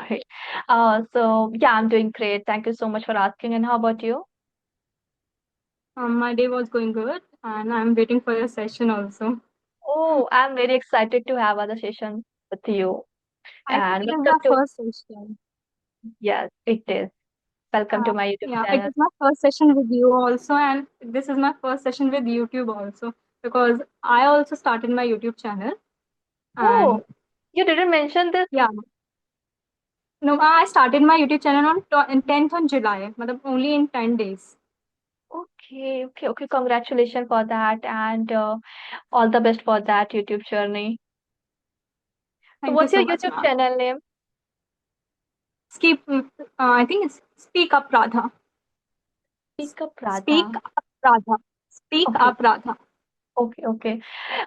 Sorry. Yeah, I'm doing great. Thank you so much for asking. And how about you? My day was going good, and I'm waiting for your session also. Oh, I'm very excited to have other session with you. I think And it is welcome my to, first session. yes, it is. Welcome to my YouTube Yeah, it channel. is my first session with you also, and this is my first session with YouTube also because I also started my YouTube channel. Oh, And you didn't mention this. yeah, no, I started my YouTube channel on 10th on July, but only in 10 days. Okay. Congratulations for that, and all the best for that YouTube journey. So, Thank you what's your so much, YouTube ma'am. channel name? I think it's Speak Up Radha. Speak up, Speak Radha. Up Radha. Speak Okay, Up Radha. okay.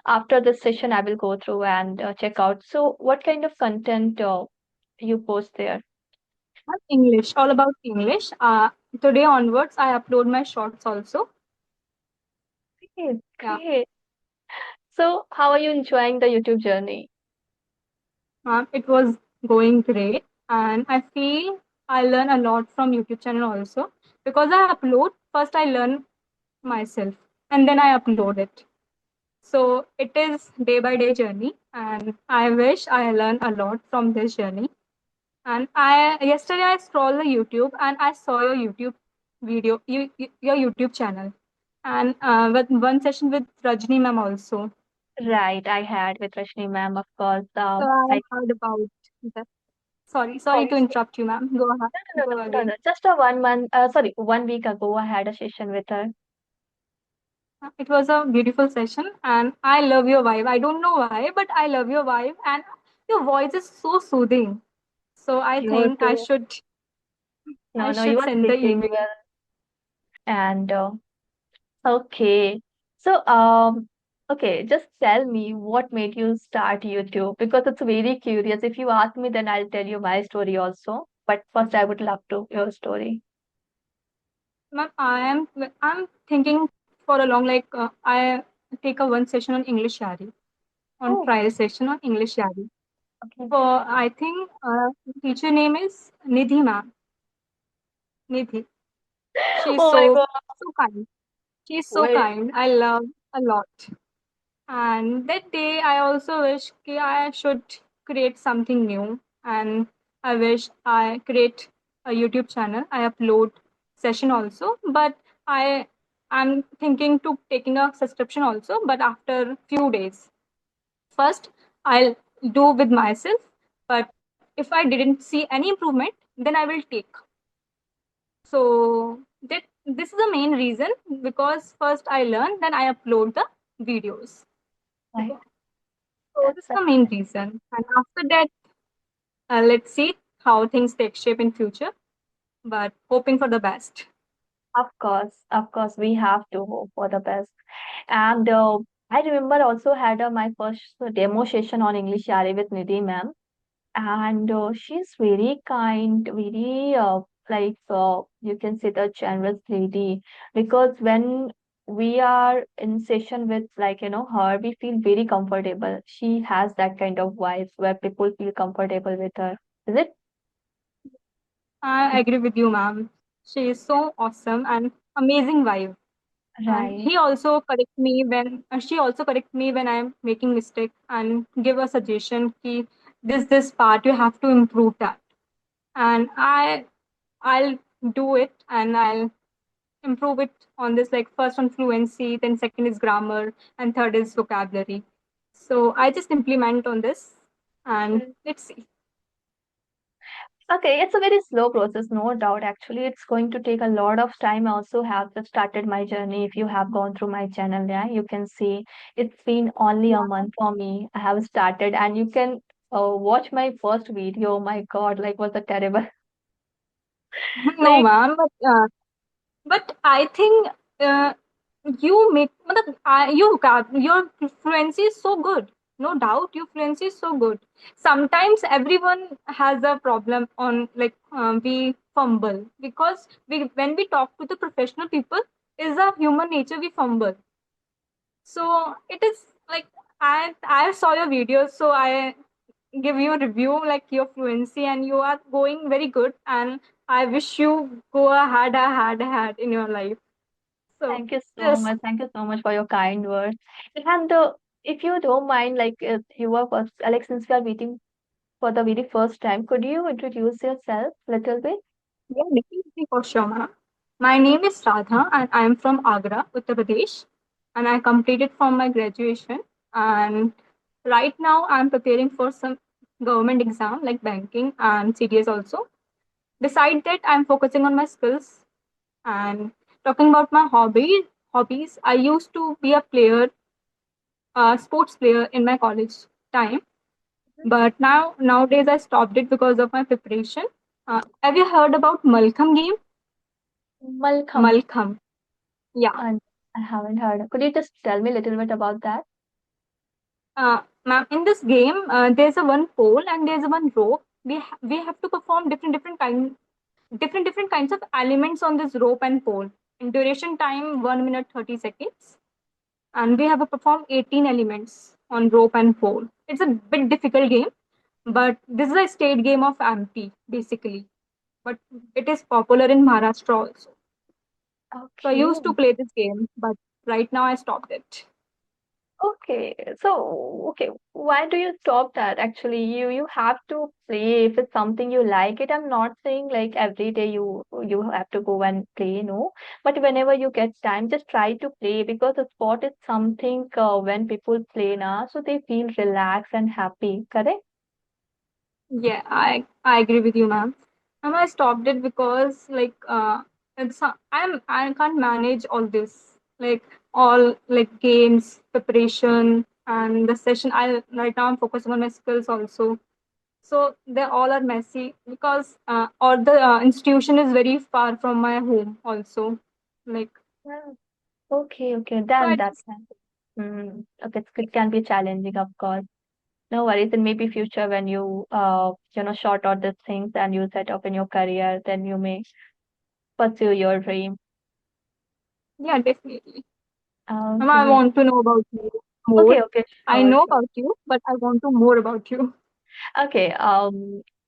After this session, I will go through and check out. So, what kind of content you post there? English, all about English. Today onwards, I upload my shorts also. Great, Yeah, great. So, how are you enjoying the YouTube journey? it was going great, and I feel I learn a lot from YouTube channel also because I upload first. I learn myself, and then I upload it. So it is day by day journey, and I wish I learn a lot from this journey. And I yesterday I scrolled the YouTube and I saw your YouTube video, your YouTube channel, and with one session with Rajni ma'am also. Right, I had with Rashni ma'am, of course. So I Like, heard about that. Sorry sorry, to interrupt you, ma'am. Go ahead. Go no. again. Just a 1 month, sorry, 1 week ago, I had a session with her. It was a beautiful session, and I love your vibe. I don't know why, but I love your vibe, and your voice is so soothing. So I You think I too. should I No, you should are send the speaking email. well. And okay, so okay, just tell me what made you start YouTube because it's very curious. If you ask me, then I'll tell you my story also. But first, I would love to your story. Ma'am, I'm thinking for a long I take a one session on English Yari, on Oh, trial session on English Yari. okay. For I think teacher name is Nidhi ma'am. Nidhi. She's Oh my God, so kind. She's so very kind. I love a lot. And that day, I also wish कि I should create something new. And I wish I create a YouTube channel. I upload session also, but I'm thinking to taking a subscription also, but after few days. First, I'll do with myself, but if I didn't see any improvement, then I will take. So that this is the main reason because first I learn, then I upload the videos. nice. So this is the That's main reason. And after that, let's see how things take shape in future. But hoping for the best. Of course, we have to hope for the best. And I remember also had my first demo session on English Yari with Nidhi ma'am, and she's very kind, very you can say the generous lady. Because when we are in session with her, we feel very comfortable. She has that kind of vibe where people feel comfortable with her. Is it I agree with you, ma'am. She is so awesome and amazing vibe. And right? he also correct me when she also correct me when I'm making mistake and give a suggestion. Ki, this part you have to improve that. And I'll do it and I'll improve it on this like first on fluency, then second is grammar, and third is vocabulary. So I just implement on this and let's see. Okay, it's a very slow process, no doubt. Actually, it's going to take a lot of time. I also have just started my journey. If you have gone through my channel, yeah, you can see it's been only a Yeah. month for me. I have started, and you can watch my first video. Oh my God, like was a terrible. No, Like, ma'am, but I think uh, you make your fluency is so good. No doubt, your fluency is so good. Sometimes everyone has a problem on we fumble because we when we talk to the professional people, is a human nature we fumble. So it is like I saw your videos, so I give you a review like your fluency, and you are going very good. And I wish you go ahead in your life. So Thank you so yes, much. Thank you so much for your kind words. And if you don't mind, like you were first, Alex, since we are meeting for the very first time, could you introduce yourself a little bit? yeah, definitely for sure, ma'am. My name is Radha, and I am from Agra, Uttar Pradesh, and I completed from my graduation. And right now, I'm preparing for some government exam like banking and CDS also. Beside that, I'm focusing on my skills and talking about my hobbies. I used to be a player, sports player in my college time, but nowadays I stopped it because of my preparation. Have you heard about Malkham game? Welcome. Malkham, yeah. And I haven't heard. Could you just tell me a little bit about that? Ma'am, in this game, there's a one pole and there's a one rope. We have to perform different kinds of elements on this rope and pole. In duration time, 1 minute 30 seconds, and we have to perform 18 elements on rope and pole. It's a bit difficult game, but this is a state game of MP basically. But it is popular in Maharashtra also. So I Okay. used to play this game, but right now I stopped it. Okay. So, okay, why do you stop that? Actually, you have to play if it's something you like it. I'm not saying like every day you have to go and play, no. But whenever you get time, just try to play because the sport is something when people play now, so they feel relaxed and happy. Correct? Yeah, I agree with you, ma'am. I stopped it because I can't manage all this, like all like games preparation and the session. I right now I'm focusing on my skills also, so they all are messy because or the institution is very far from my home also, like Yeah. Okay, okay. so Then I that just can. Okay, it can be challenging, of course. No worries. In maybe future when you sort out the things and you set up in your career, then you may pursue your dream. yeah, definitely. I Okay. want to know about you more. Okay, okay, I sure, know sure. about you, but I want to more about you. Okay.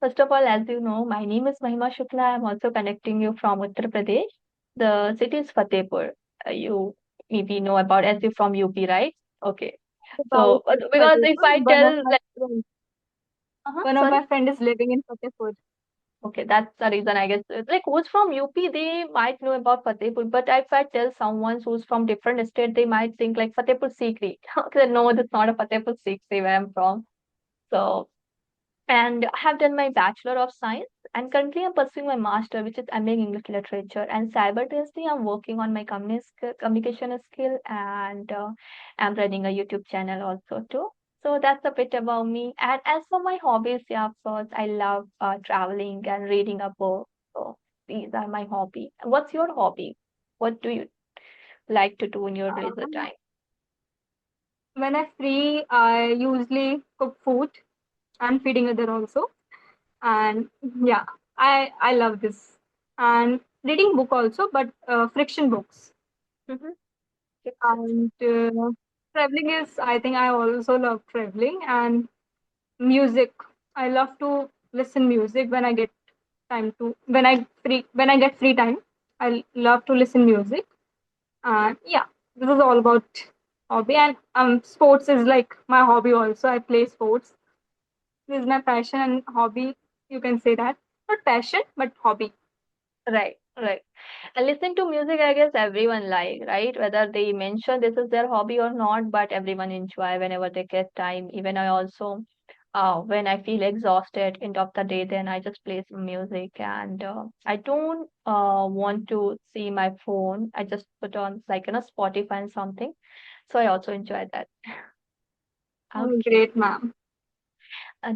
First of all, as you know, my name is Mahima Shukla. I'm also connecting you from Uttar Pradesh. The city is Fatehpur. You maybe know about as you from UP, right? Okay. About So, because if Fatehpur, I tell like, one of sorry. my friend is living in Fatehpur. Okay, that's the reason I guess. Like who's from UP, they might know about Fatehpur, but if I tell someone who's from different state, they might think like Fatehpur Sikri. Okay, no, that's not a Fatehpur Sikri where I'm from. So, and I have done my Bachelor of Science, and currently I'm pursuing my Master, which is MA in English Literature. And simultaneously, I'm working on my communication skill, and I'm running a YouTube channel also too. So that's a bit about me. And as for my hobbies, yeah, of course, I love traveling and reading a book. So these are my hobby. What's your hobby? What do you like to do in your leisure Um, time? when I'm free, I usually cook food and feeding other also. And yeah, I love this. And reading book also, but friction books. Mm-hmm. And traveling is, I think I also love traveling and music. I love to listen music when I get time to when I get free time. I love to listen music. Yeah, this is all about hobby, and sports is like my hobby also. I play sports. This is my passion and hobby. You can say that, not passion but hobby. Right, right. And listening to music, I guess everyone like, right? Whether they mention this is their hobby or not, but everyone enjoy whenever they get time. Even I also, when I feel exhausted end of the day, then I just play some music, and I don't want to see my phone. I just put on like Spotify and something. So I also enjoy that. Oh, Okay, great, ma'am.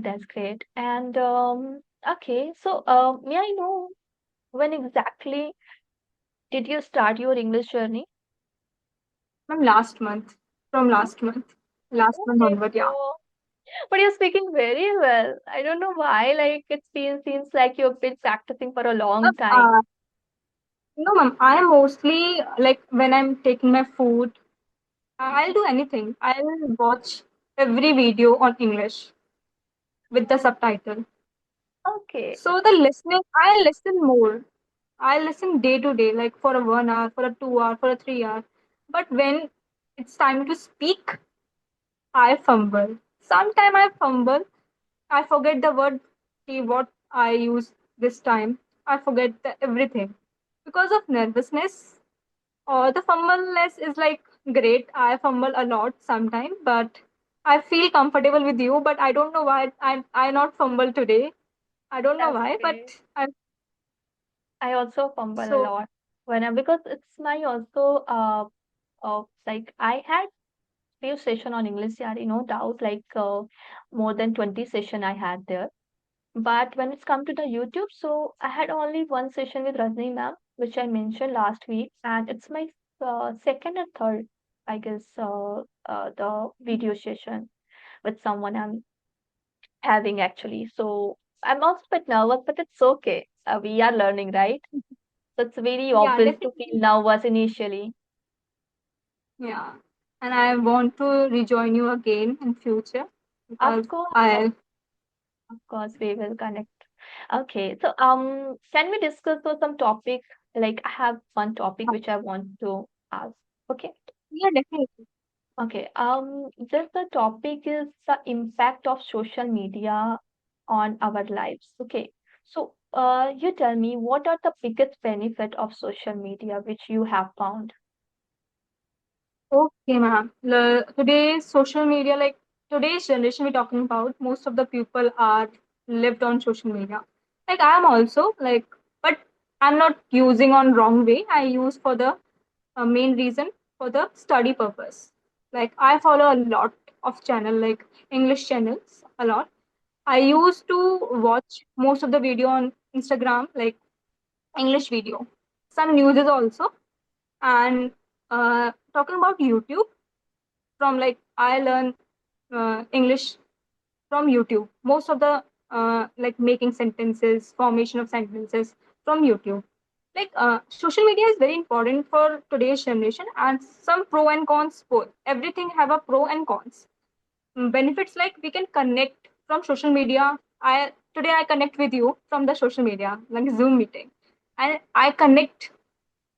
that's great. And okay, so may I know when exactly did you start your English journey? Ma'am, last month Okay, onward, yeah. so but you're speaking very well. I don't know why. Like it seems like you've been practicing for a long time. Uh, no, ma'am. I mostly like when I'm taking my food. I'll Mhm. do anything. I'll watch every video on English. with the subtitle. Okay. So the listening, I listen more. I listen day to day, like for a 1 hour, for a 2 hour, for a 3 hour. But when it's time to speak, I fumble. Sometime I fumble. I forget the word what I use this time. I forget everything because of nervousness. Or the fumbleness is like great. I fumble a lot sometimes, but I feel comfortable with you. But I don't know why I not fumble today. I don't know That's why, but great. I I also fumble a so lot because it's my also like I had few session on English yeah, no doubt, like more than 20 session I had there. But when it's come to the YouTube, so I had only one session with Rajni ma'am, which I mentioned last week, and it's my second and third, I guess, the video session with someone I'm having actually. So I'm also a bit nervous, but it's okay. We are learning, right? So it's very yeah, obvious to definitely feel nervous initially. yeah. And I want to rejoin you again in future because Of course, I of course, we will connect. Okay, so can we discuss some topic? Like I have one topic which I want to ask. Okay, yeah definitely. okay. Just the topic is the impact of social media on our lives. Okay, so you tell me what are the biggest benefit of social media which you have found? Okay, ma'am. Today's social media, like today's generation we're talking about, most of the people are lived on social media. Like I am also like, but I'm not using on wrong way. I use for the main reason for the study purpose. Like I follow a lot of channel, like English channels, a lot. I used to watch most of the video on Instagram, like English video, some news also, and talking about YouTube from like I learn English from YouTube. Most of the like making sentences, formation of sentences from YouTube. Like social media is very important for today's generation, and some pro and cons both. Everything have a pro and cons. Benefits like we can connect from social media. I today I connect with you from the social media, like Zoom meeting, and I connect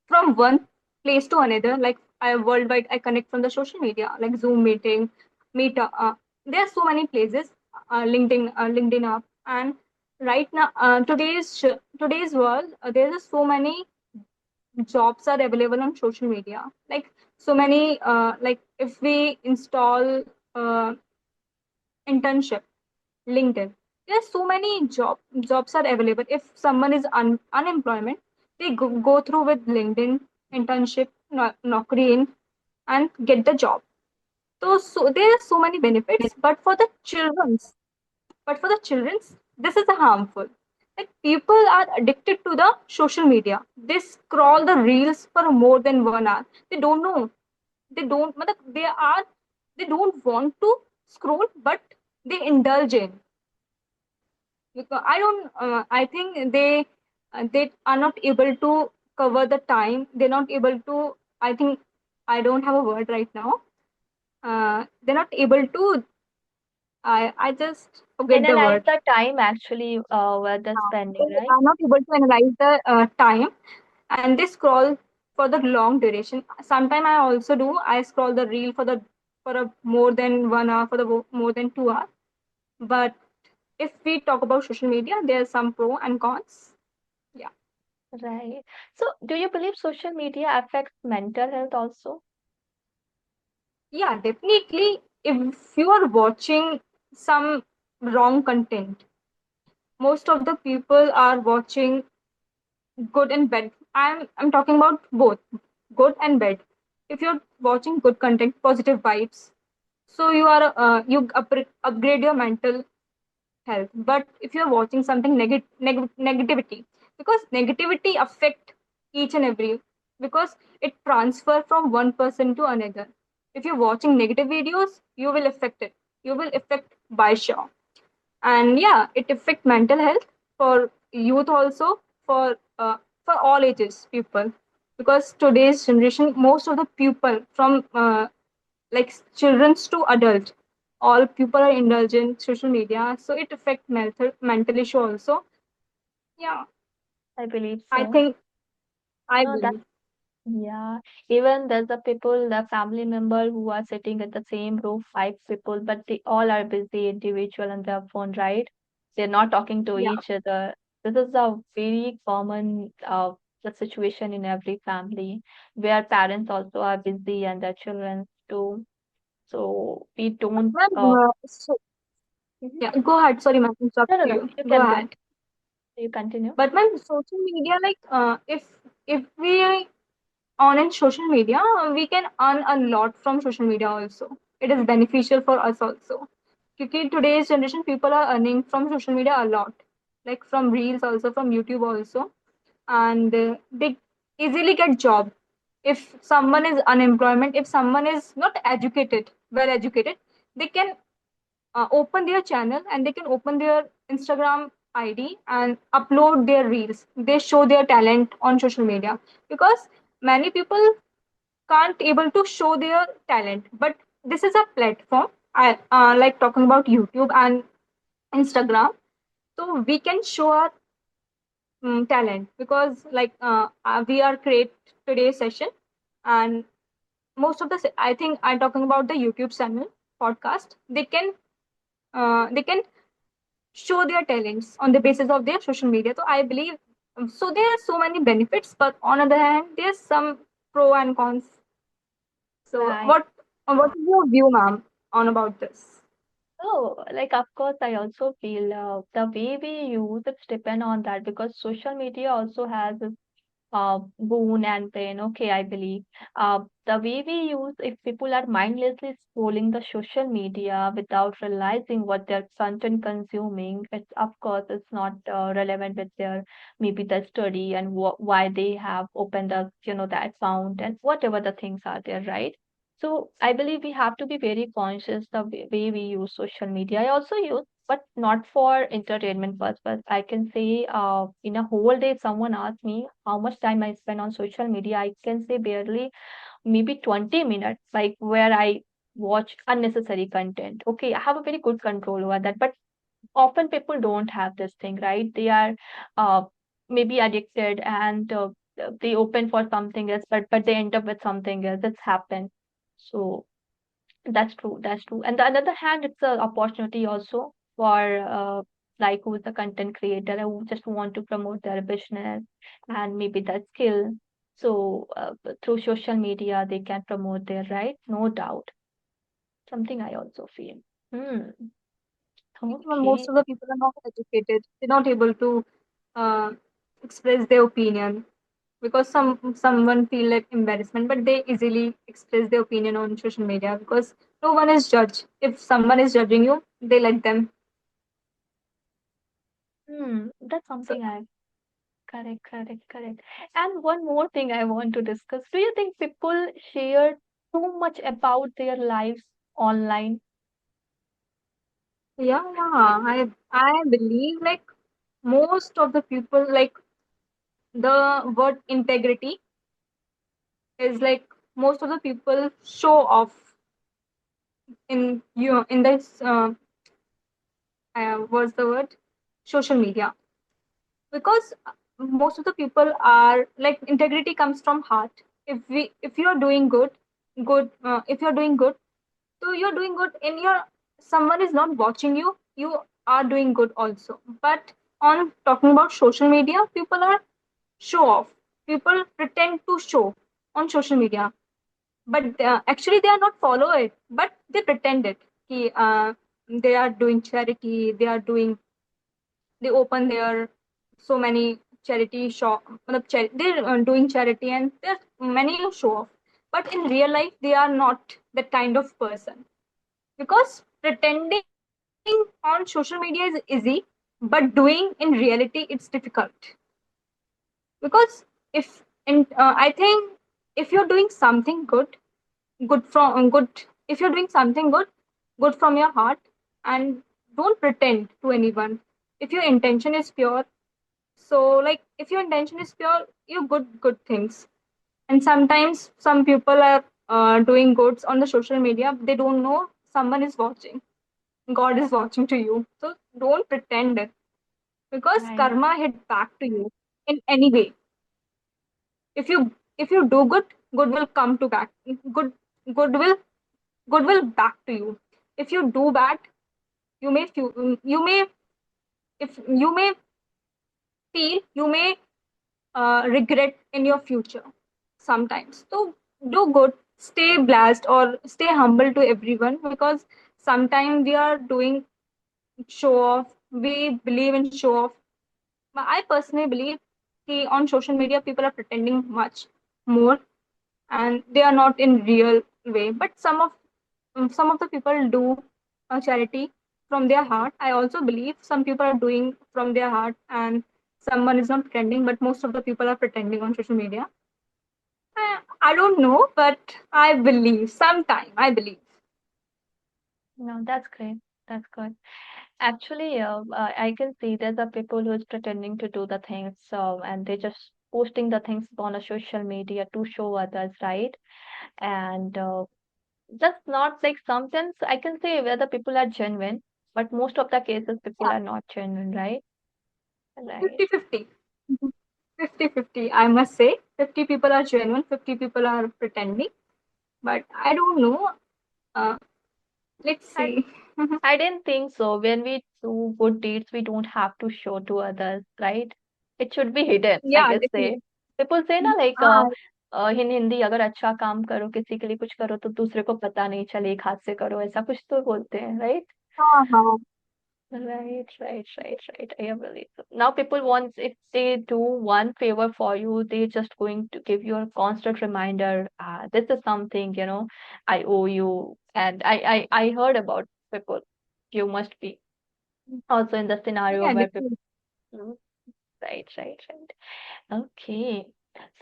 from one place to another. Like I worldwide, I connect from the social media, like Zoom meeting, Meet. There are so many places, LinkedIn up, and right now, today's world, there's so many jobs are available on social media. Like so many, like if we install internship, LinkedIn. There's so many jobs are available. If someone is unemployment, they go through with LinkedIn internship, Naukri in, and get the job. So there are so many benefits, but for the childrens, this is a harmful. Like people are addicted to the social media. They scroll the reels for more than 1 hour. They don't know. Matlab, they don't want to scroll, but they indulge in. Because I don't. I think they are not able to cover the time. They're not able to. I think I don't have a word right now. They're not able to. I just forget the Analyze word. the time actually where they're They spending, right? are not able to analyze the time, and they scroll for the long duration. Sometimes I also do. I scroll the reel for a more than 1 hour, for the more than 2 hours. But if we talk about social media, there's some pro and cons. Yeah. Right. So, do you believe social media affects mental health also? Yeah, definitely. If you are watching some wrong content, most of the people are watching good and bad. I'm talking about both, good and bad. If you're watching good content, positive vibes, so upgrade your mental health. But if you're watching something negativity, because negativity affect each and every, because it transfer from one person to another. If you're watching negative videos, you will affect it. You will affect by sure. And yeah, it affect mental health for youth also, for all ages people, because today's generation, most of the people from like children to adult, all people are indulgent social media, so it affects mental issue also. Yeah, I believe I so. think I No, that believe. yeah. Even there's the people, the family member who are sitting at the same row, five people, but they all are busy individual on their phone, right? They're not talking to Yeah, each other. This is a very common the situation in every family where parents also are busy and their children too. So we don't well, so Mhm. yeah, go ahead. Sorry, ma'am, interrupt No, no, no. you. You Go can ahead. continue. You continue. But ma'am, social media, like, if we on in social media, we can earn a lot from social media also. It is beneficial for us also. Because today's generation, people are earning from social media a lot, like from reels also, from YouTube also, and they easily get job. If someone is unemployment, if someone is not educated, well educated, they can open their channel and they can open their Instagram ID and upload their reels. They show their talent on social media because many people can't able to show their talent. But this is a platform. I like talking about YouTube and Instagram. So we can show our talent because like we are create today's session and most of the I think I'm talking about the YouTube channel podcast. They can show their talents on the basis of their social media. So I believe so there are so many benefits, but on other hand, there's some pro and cons. So Right. what is your view, ma'am, on about this? Oh, like of course, I also feel the way we use it depend on that because social media also has its boon and pain. Okay, I believe the way we use if people are mindlessly scrolling the social media without realizing what their content consuming, it's of course it's not relevant with their maybe the study and why they have opened the the account and whatever the things are there, right? So I believe we have to be very conscious the way we use social media. I also use, but not for entertainment purpose. I can say, in a whole day, if someone asks me how much time I spend on social media, I can say barely maybe 20 minutes, like where I watch unnecessary content. Okay, I have a very good control over that, but often people don't have this thing, right? They are uh, maybe addicted and they open for something else, but they end up with something else. That's happened. So that's true. That's true. And the other hand, it's an opportunity also for like who's a content creator who just want to promote their business and maybe their skill. So through social media, they can promote their right, no doubt. Something I also feel. Hmm. Most Okay. of the people are not educated. They're not able to uh, express their opinion because someone feel like embarrassment, but they easily express their opinion on social media because no one is judged. If someone is judging you, they let them. That's So something I correct, correct, correct. And one more thing I want to discuss. Do you think people share too much about their lives online? yeah, I believe like most of the people like the word integrity is like most of the people show off in you in this what's the word social media because most of the people are like integrity comes from heart. If you're doing good, if you're doing good, so you're doing good in your someone is not watching you, you are doing good also. But on talking about social media, people are show off, people pretend to show on social media, but actually they are not follow it, but they pretend it. They are doing charity, they open their so many charity shop, they're doing charity and there's many show off, but in real life they are not that kind of person because pretending on social media is easy, but doing in reality it's difficult because I think if you're doing something good, if you're doing something good from your heart, and don't pretend to anyone. If your intention is pure, so like if your intention is pure, you good things. And sometimes some people are doing goods on the social media, they don't know someone is watching. God is watching to you. So don't pretend it, because Right. karma hit back to you in any way. If you do good, good will come to back. Good good will back to you. If you do bad, you may, if you may feel, you may regret in your future sometimes. So do good, stay blessed, or stay humble to everyone, because sometimes we are doing show off. We believe in show off. But I personally believe on social media people are pretending much more, and they are not in real way. But some of the people do a charity from their heart. I also believe some people are doing from their heart, and someone is not pretending, but most of the people are pretending on social media. I don't know, but I believe. Sometime I believe. No, that's great. That's good. Actually, I can see there's a people who is pretending to do the things, and they just posting the things on a social media to show others, right? And just not like sometimes I can say where the people are genuine, but most of the cases people Yeah, are not genuine, right? Right. 50-50. 50-50. I must say, 50 people are genuine, 50 people are pretending. But I don't know. Uh, let's I see. I didn't think so. When we do good deeds, we don't have to show to others, right? It should be hidden, I Yeah, guess say. definitely. People say ना like Ah, in Hindi अगर अच्छा काम करो किसी के लिए कुछ करो तो दूसरे को पता नहीं चले एक हाथ से करो ऐसा कुछ तो बोलते हैं right. हाँ. Right. I believe so. Now people want if they do one favor for you, they just going to give you a constant reminder. This is something I owe you, and I heard about people. You must be also in the scenario Yeah, where people. definitely. Mm, right. Okay.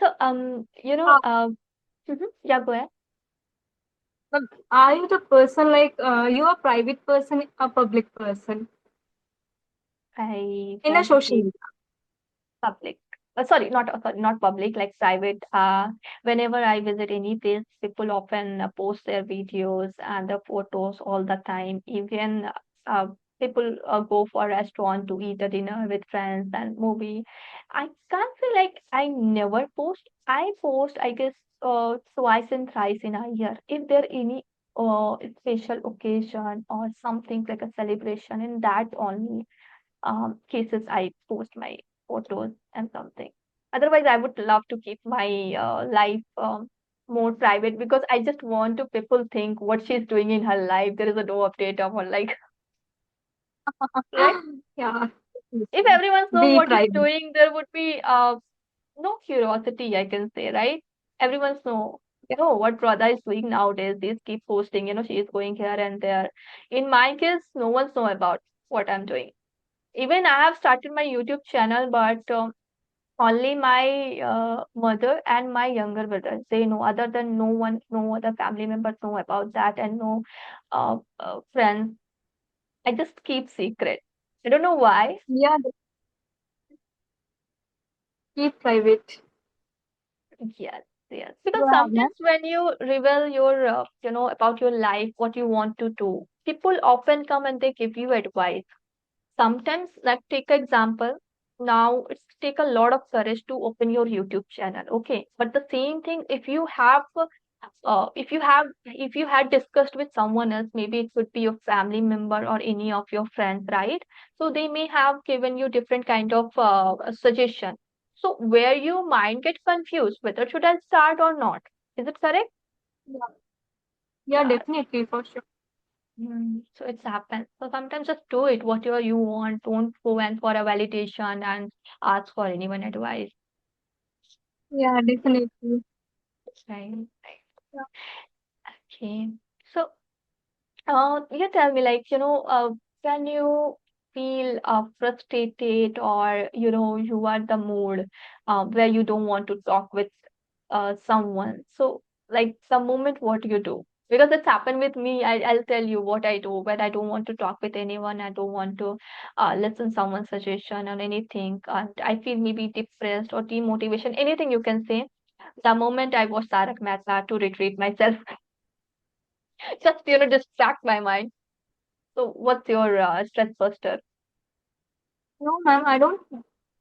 So Ah, yeah, go ahead. but are you the person like you a private person, a public person I in a want to social keep media? public. Sorry, not public, like private. Whenever I visit any place, people often post their videos and the photos all the time. Even people go for restaurant to eat a dinner with friends and movie. I can't say like I never post. I post, I guess, twice and thrice in a year. If there any special occasion or something like a celebration, in that only cases I post my photos and something. Otherwise, I would love to keep my life more private because I just want to people think what she's doing in her life. There is a no update of her like right. Yeah, If everyone know be what she's private. doing, there would be no curiosity. I can say right. Everyone's Yeah, know what Radha is doing nowadays. They keep posting. She is going here and there. In my case, no one's know about what I'm doing. Even I have started my YouTube channel, but only my mother and my younger brother. They know. Other than no one, no other family members know about that, and no friends. I just keep secret. I don't know why. yeah, keep private. Yes, yes. Because You have no. sometimes when you reveal your, about your life, what you want to do, people often come and they give you advice. Sometimes, like take example, now it's take a lot of courage to open your YouTube channel, okay? But the same thing, if you had discussed with someone else, maybe it could be your family member or any of your friends, right? So they may have given you different kind of suggestion. So where your mind get confused, whether should I start or not? Is it correct? Yeah, yeah, Yeah. definitely for sure. So it's happened. So sometimes just do it, whatever you want. Don't go and for a validation and ask for anyone advice. Yeah, definitely. Right. Yeah. Okay. So, you tell me, like, can you feel frustrated or, you are the mood where you don't want to talk with someone? So, like, the moment what you do? Because it's happened with me. I'll tell you what I do when I don't want to talk with anyone. I don't want to listen someone's suggestion or anything. And I feel maybe depressed or demotivation, anything you can say. The moment I watch Tarak Mehta to retreat myself, just, distract my mind. So what's your stress buster? No, ma'am, I don't.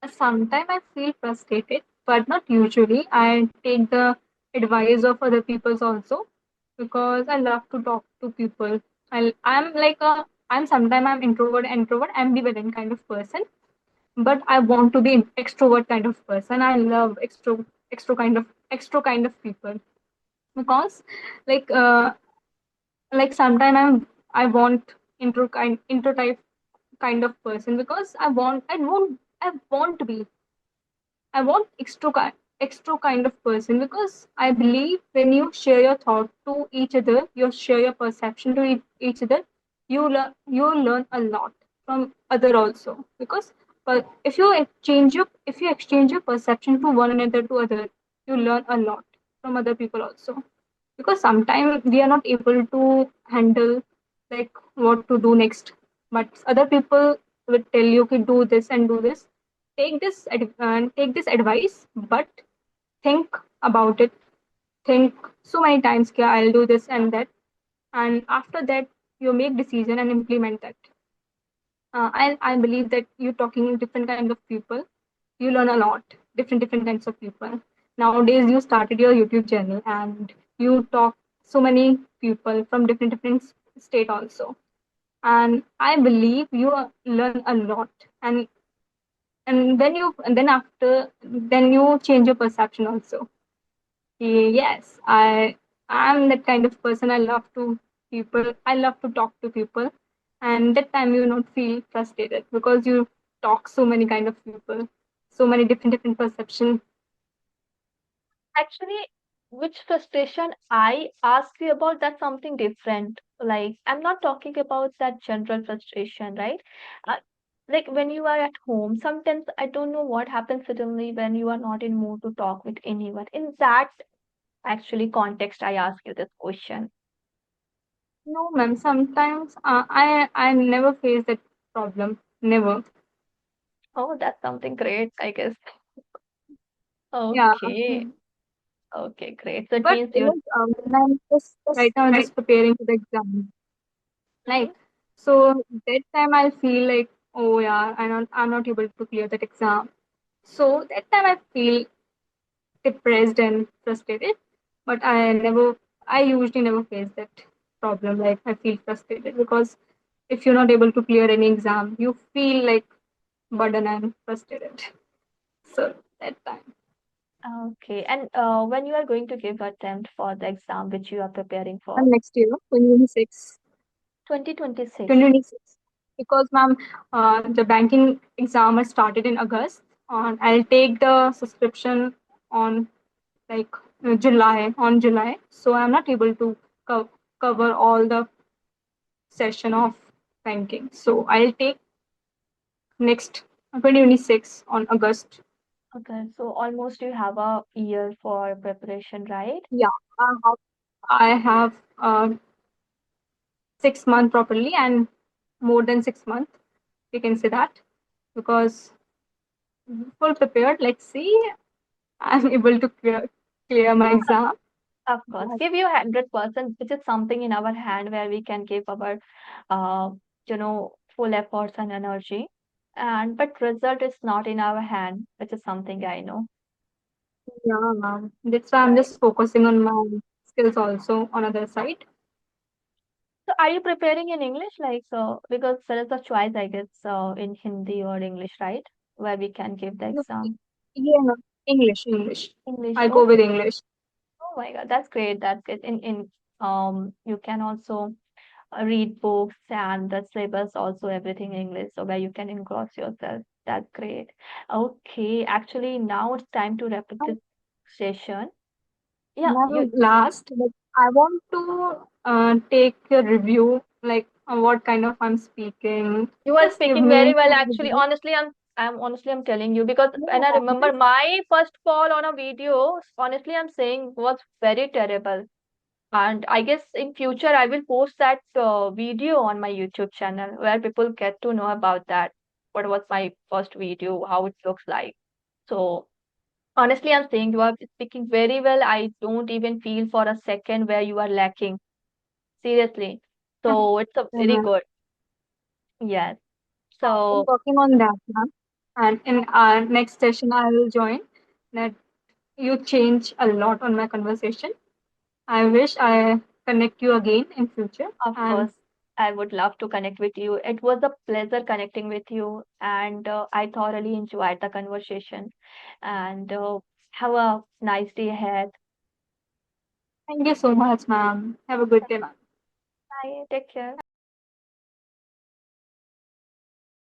Sometimes I feel frustrated, but not usually. I take the advice of other people's also because I love to talk to people. I'm like a I'm sometimes I'm introvert, ambivalent kind of person, but I want to be an extrovert kind of person. I love extro kind of people because like uh like sometimes I want intro type kind of person because I want to be I want extra kind of person because I believe when you share your thought to each other, you share your perception to each other, you learn a lot from other also. Because but if you exchange your perception to one another to other, you learn a lot from other people also. Because sometimes we are not able to handle like what to do next, but other people will tell you to do this and do this, take this advice, but think about it, think so many times, "Kya, I'll do this and that," and after that you make decision and implement that. I believe that you talking different kind of people, you learn a lot, different kinds of people. Nowadays you started your YouTube channel and you talk so many people from different state also, and I believe you learn a lot, and then after then you change your perception also. Yes, I'm that kind of person. I love to talk to people, and that time you not feel frustrated because you talk so many kind of people, so many different perception. Actually, which frustration I asked you about, that's something different. Like, I'm not talking about that general frustration, right? Uh, like when you are at home, sometimes I don't know what happens suddenly when you are not in mood to talk with anyone. In that actually context, I ask you this question. No, ma'am. Sometimes I never face that problem. Never. Oh, that's something great, I guess. Yeah. Okay. Okay, great. So it But means you're when I'm just right now just preparing for the exam, mhm. like so that time I feel like, oh yeah, I'm not able to clear that exam. So that time I feel depressed and frustrated. But I usually never face that problem. Like I feel frustrated because if you're not able to clear any exam, you feel like burden and frustrated. So that time. Okay. And when you are going to give attempt for the exam which you are preparing And for? next year, 2026. 2026. 2026. Because ma'am, the banking exam has started in August. And I'll take the subscription on like July. So I'm not able to cover all the session of banking. So I'll take next 2026 on August. Okay. So almost you have a year for preparation, right? Yeah, I have 6 months properly and more than 6 months. We can say that because full prepared. Let's see, I'm able to clear my exam. Of course. Give you 100%, which is something in our hand where we can give our, uh, full efforts and energy. And but result is not in our hand, which is something I know. Yeah, ma'am. That's why I'm Right. just focusing on my skills also on other side. So are you preparing in English? Like, so because there is a choice, I guess, in Hindi or English, right? Where we can give the No, exam. yeah, ma'am. English. English. I go with Okay. English. Oh my God, that's great. That's good. In you can also read books and the syllabus also everything in English, so where you can engross yourself. That's great. Okay, actually now it's time to wrap up this session. Yeah, Ma'am, last, like, I want to take a review, like what kind of I'm speaking. you are Just give speaking very me well. full Actually, review. I'm honestly I'm telling you because when I Yeah, remember my first fall on a video, honestly I'm saying was very terrible. And I guess in future I will post that video on my YouTube channel where people get to know about that. What was my first video, how it looks like. So honestly, I'm saying you are speaking very well. I don't even feel for a second where you are lacking. Seriously. thank So it's a you, very ma'am. good. Yes. I'm So, working on that, ma'am. And in our next session, I will join. That you change a lot on my conversation. I wish I connect you again in future. of And course, I would love to connect with you. It was a pleasure connecting with you, and I thoroughly enjoyed the conversation. And have a nice day ahead. thank you so much, ma'am. Have a good day, ma'am. Bye. Take care.